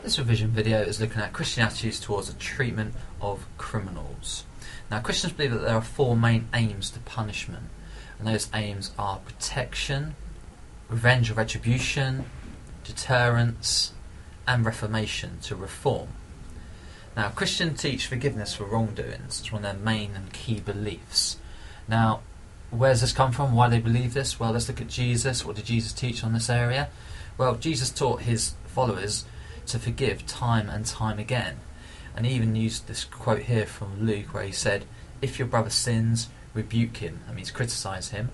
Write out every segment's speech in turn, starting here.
This revision video is looking at Christian attitudes towards the treatment of criminals. Now, Christians believe that there are four main aims to punishment, and those aims are protection, revenge or retribution, deterrence, and reformation, to reform. Now, Christians teach forgiveness for wrongdoings. It's one of their main and key beliefs. Now, where does this come from? Why do they believe this? Well, let's look at Jesus. What did Jesus teach on this area? Well, Jesus taught his followers to forgive time and time again. And he even used this quote here from Luke where he said, if your brother sins, rebuke him. That means criticise him.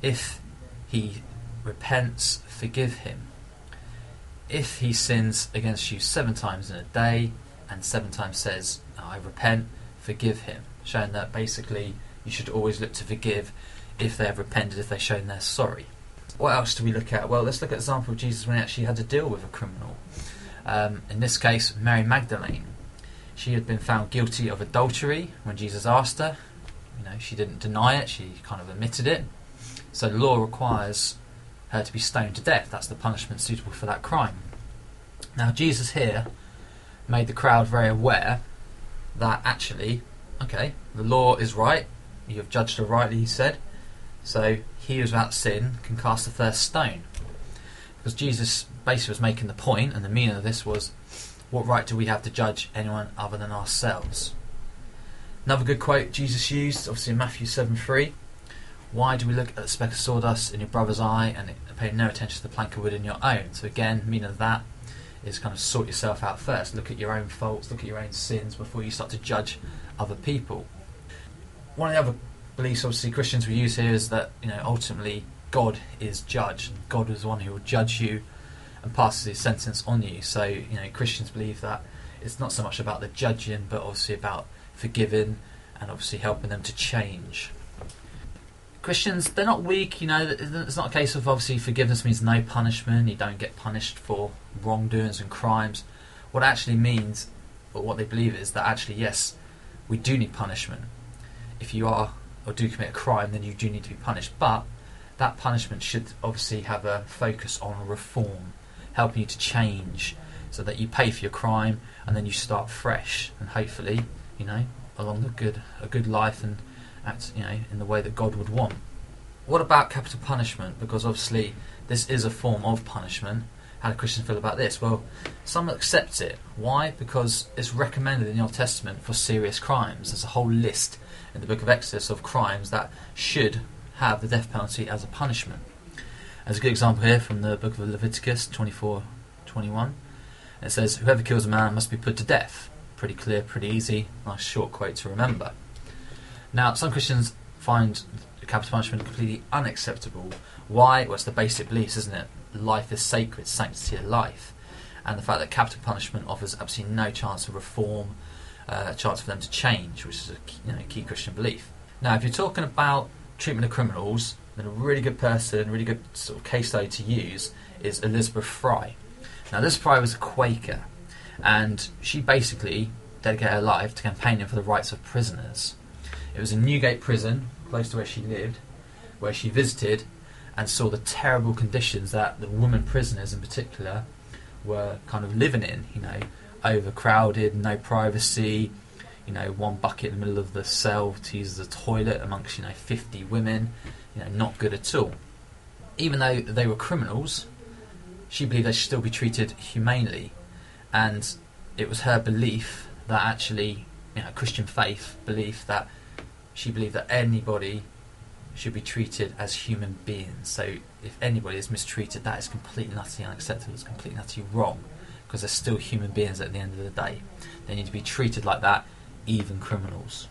If he repents, forgive him. If he sins against you 7 times in a day and 7 times says, I repent, forgive him. Showing that basically you should always look to forgive if they have repented, if they've shown they're sorry. What else do we look at? Well, let's look at an example of Jesus when he actually had to deal with a criminal. In this case, Mary Magdalene. She had been found guilty of adultery when Jesus asked her. She didn't deny it, she kind of admitted it. So the law requires her to be stoned to death. That's the punishment suitable for that crime. Now, Jesus here made the crowd very aware that actually, okay, the law is right, you have judged her rightly, he said, so he who is without sin can cast the first stone. Because Jesus basically was making the point, and the meaning of this was, what right do we have to judge anyone other than ourselves? Another good quote Jesus used, obviously in Matthew 7:3, why do we look at the speck of sawdust in your brother's eye and pay no attention to the plank of wood in your own? So again, meaning of that is kind of sort yourself out first. Look at your own faults, look at your own sins before you start to judge other people. One of the other beliefs obviously Christians will use here is that ultimately God is judge. God is the one who will judge you and passes his sentence on you. So Christians believe that it's not so much about the judging, but obviously about forgiving and obviously helping them to change. Christians, they're not weak. It's not a case of obviously forgiveness means no punishment. You don't get punished for wrongdoings and crimes. What it actually means, or what they believe is that actually, yes, we do need punishment. If you are or do commit a crime, then you do need to be punished. But that punishment should obviously have a focus on reform, helping you to change, so that you pay for your crime and then you start fresh and hopefully, along a good life and act, in the way that God would want. What about capital punishment? Because obviously this is a form of punishment. How do Christians feel about this? Well, some accept it. Why? Because it's recommended in the Old Testament for serious crimes. There's a whole list in the book of Exodus of crimes that should have the death penalty as a punishment. There's a good example here from the book of Leviticus 24:21. It says, whoever kills a man must be put to death. Pretty clear, pretty easy, nice short quote to remember. Now, some Christians find capital punishment completely unacceptable. Why? Well, it's the basic beliefs, isn't it? Life is sacred, sanctity of life. And the fact that capital punishment offers absolutely no chance of reform, a chance for them to change, which is a key Christian belief. Now, if you're talking about treatment of criminals, then a really good person, really good sort of case study to use is Elizabeth Fry. Now, Elizabeth Fry was a Quaker, and she basically dedicated her life to campaigning for the rights of prisoners. It was in Newgate Prison, close to where she lived, where she visited and saw the terrible conditions that the women prisoners in particular were kind of living in, overcrowded, no privacy, one bucket in the middle of the cell to use as a toilet amongst 50 women, not good at all. Even though they were criminals, she believed they should still be treated humanely, and it was her belief that actually, Christian faith belief, that she believed that anybody should be treated as human beings. So if anybody is mistreated, that is completely and utterly unacceptable, it's completely and utterly wrong, because they're still human beings at the end of the day. They need to be treated like that, even criminals.